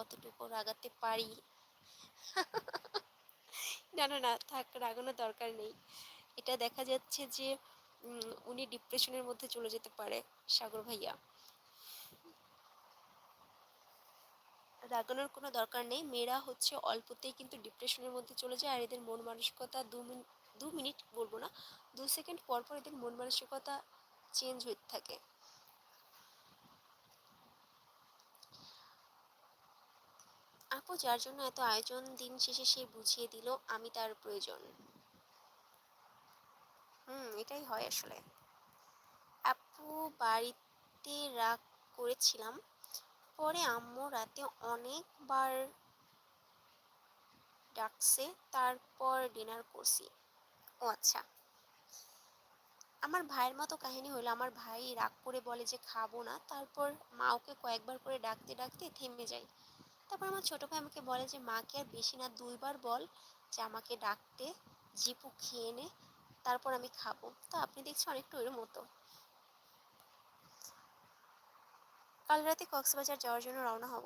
কতটুকু রাগাতে পারি। না, না, না, থাক, রাগানোর দরকার নেই। এটা দেখা যাচ্ছে যে উনি ডিপ্রেশনের মধ্যে চলে যেতে পারে, সাগর ভাইয়া। রাগানোর কোনো দরকার নেই। মেয়েরা হচ্ছে অল্পতেই কিন্তু ডিপ্রেশনের মধ্যে চলে যায়, আর এদের মন মানসিকতা 2 মিনিট বলবো না, 2 সেকেন্ড পর পর এদের মন মানসিকতা চেঞ্জ হতে থাকে। আপু যার জন্য এত আয়োজন, দিন শেষে সে বুঝিয়ে দিল আমি তার প্রয়োজন। এটাই হয় আসলে। আপু বাড়িতে রাগ করেছিলাম, পরে আম্মু রাতে অনেকবার ডাকছে, তারপর ডিনার করছি। ও আচ্ছা। আমার ভাইয়ের মতো কাহিনী হলো, আমার ভাই রাগ করে বলে যে খাবো না, তারপর মা ওকে কয়েকবার করে ডাকতে ডাকতে থেমে যায়। তারপর আমার ছোট ভাই আমাকে বলে যে মাকে আর বেশি না 2বার বল যে আমাকে ডাকতে, জিপু খেয়ে নে, তারপর আমি খাবো। তো আপনি দেখছি অনেকটা ওর মতো। কাল রাতে কক্সবাজার যাওয়ার জন্য রওনা হব।